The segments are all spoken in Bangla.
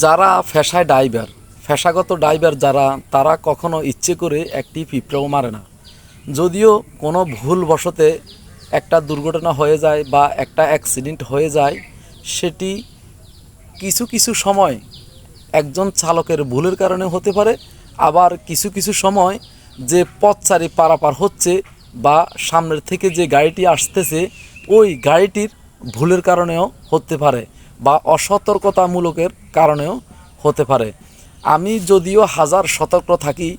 যারা পেশাগত ড্রাইভার যারা, তারা কখনো ইচ্ছে করে একটি পিঁপড়েও মারে না। যদিও কোনো ভুলবশতে একটা দুর্ঘটনা হয়ে যায় বা একটা অ্যাক্সিডেন্ট হয়ে যায়, সেটি কিছু কিছু সময় একজন চালকের ভুলের কারণে হতে পারে, আবার কিছু কিছু সময় যে পথচারী পারাপার হচ্ছে বা সামনের থেকে যে গাড়িটি আসতেছে ওই গাড়িটির ভুলের কারণেও হতে পারে বা অসতর্কতামূলকের কারণেও হতে পারে। আমি যদিও হাজার সতর্ক থাকি,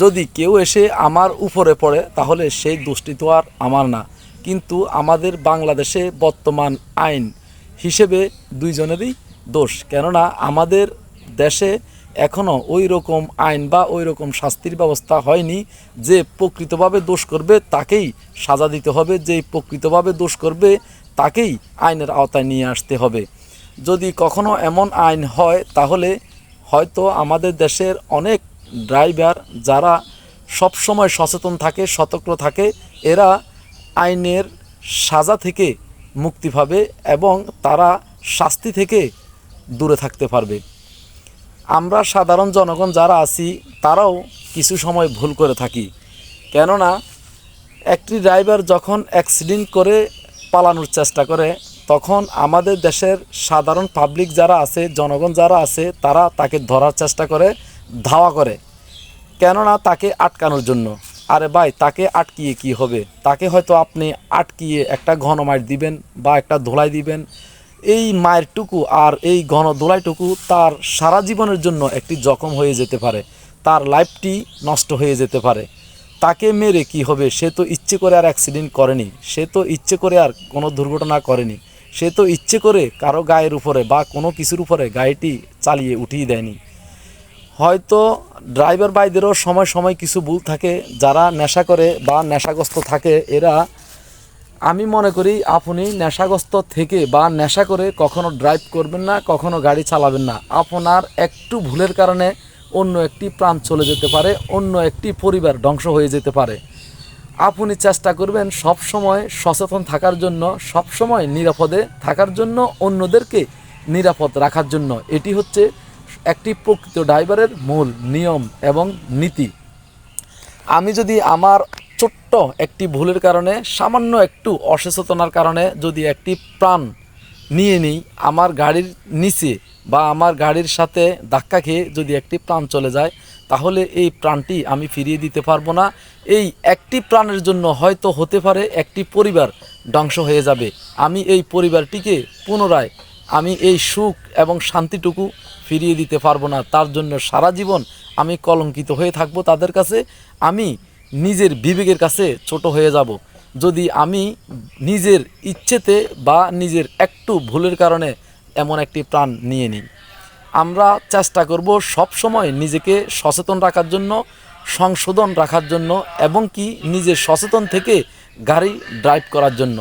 যদি কেউ এসে আমার উপরে পড়ে তাহলে সেই দোষটি তো আর আমার না। কিন্তু আমাদের বাংলাদেশে বর্তমান আইন হিসেবে দুইজনেরই দোষ, কেননা আমাদের দেশে এখনও ওই রকম আইন বা ওই রকম শাস্তির ব্যবস্থা হয়নি যে প্রকৃতভাবে দোষ করবে তাকেই সাজা দিতে হবে, যে প্রকৃতভাবে দোষ করবে তাকেই আইনের আওতায় নিয়ে আসতে হবে। যদি কখনো এমন আইন হয় তাহলে হয়তো আমাদের দেশের অনেক ড্রাইভার যারা সব সময় সচেতন থাকে, সতর্ক থাকে, এরা আইনের সাজা থেকে মুক্তি পাবে এবং তারা শাস্তি থেকে দূরে থাকতে পারবে। আমরা সাধারণ জনগণ যারা আছি তারাও কিছু সময় ভুল করে থাকি, কেননা একটি ড্রাইভার যখন অ্যাক্সিডেন্ট করে পালানোর চেষ্টা করে তখন আমাদের দেশের সাধারণ পাবলিক যারা আছে, জনগণ যারা আছে, তারা তাকে ধরার চেষ্টা করে, ধাওয়া করে, কেননা তাকে আটকানোর জন্য। আরে ভাই, তাকে আটকিয়ে কি হবে? তাকে হয়তো আপনি আটকিয়ে একটা ঘন মাইর দিবেন বা একটা ধোলাই দিবেন, এই মায়েরটুকু আর এই ঘন ধোলাইটুকু তার সারা জীবনের জন্য একটি জখম হয়ে যেতে পারে, তার লাইফটি নষ্ট হয়ে যেতে পারে। তাকে মেরে কি হবে? সে তো ইচ্ছে করে আর অ্যাক্সিডেন্ট করেনি, সে তো ইচ্ছে করে আর কোনো দুর্ঘটনা করেনি, সে তো ইচ্ছে করে কারো গায়ের উপরে বা কোনো কিছুর উপরে গাড়িটি চালিয়ে উঠিয়ে দেয়নি। হয়তো ড্রাইভার ভাইদেরও সময় সময় কিছু ভুল থাকে, যারা নেশা করে বা নেশাগ্রস্ত থাকে এরা, আমি মনে করি আপনি নেশাগ্রস্ত থেকে বা নেশা করে কখনো ড্রাইভ করবেন না, কখনো গাড়ি চালাবেন না। আপনার একটু ভুলের কারণে অন্য একটি প্রাণ চলে যেতে পারে, অন্য একটি পরিবার ধ্বংস হয়ে যেতে পারে। আপনি চেষ্টা করবেন সব সময় সচেতন থাকার জন্য, সব সময় নিরাপদে থাকার জন্য, অন্যদেরকে নিরাপদ রাখার জন্য। এটি হচ্ছে একটি প্রকৃত ড্রাইভারের মূল নিয়ম এবং নীতি। আমি যদি আমার ছোট্ট একটি ভুলের কারণে, সামান্য একটু অসচেতনার কারণে যদি একটি প্রাণ নিয়ে নিই, আমার গাড়ির নিচে বা আমার গাড়ির সাথে ধাক্কা খেয়ে যদি একটি প্রাণ চলে যায়, তাহলে এই প্রাণটি আমি ফিরিয়ে দিতে পারবো না। এই একটি প্রাণের জন্য হয়তো হতে পারে একটি পরিবার ধ্বংস হয়ে যাবে। আমি এই পরিবারটিকে পুনরায় আমি এই সুখ এবং শান্তিটুকু ফিরিয়ে দিতে পারবো না। তার জন্য সারা জীবন আমি কলঙ্কিত হয়ে থাকবো তাদের কাছে। আমি নিজের বিবেকের কাছে ছোট হয়ে যাব যদি আমি নিজের ইচ্ছেতে বা নিজের একটু ভুলের কারণে এমন একটি প্রাণ নিয়ে নিই। আমরা চেষ্টা করব সব সময় নিজেকে সচেতন রাখার জন্য, সংশোধন রাখার জন্য এবং কি নিজের সচেতন থেকে গাড়ি ড্রাইভ করার জন্য।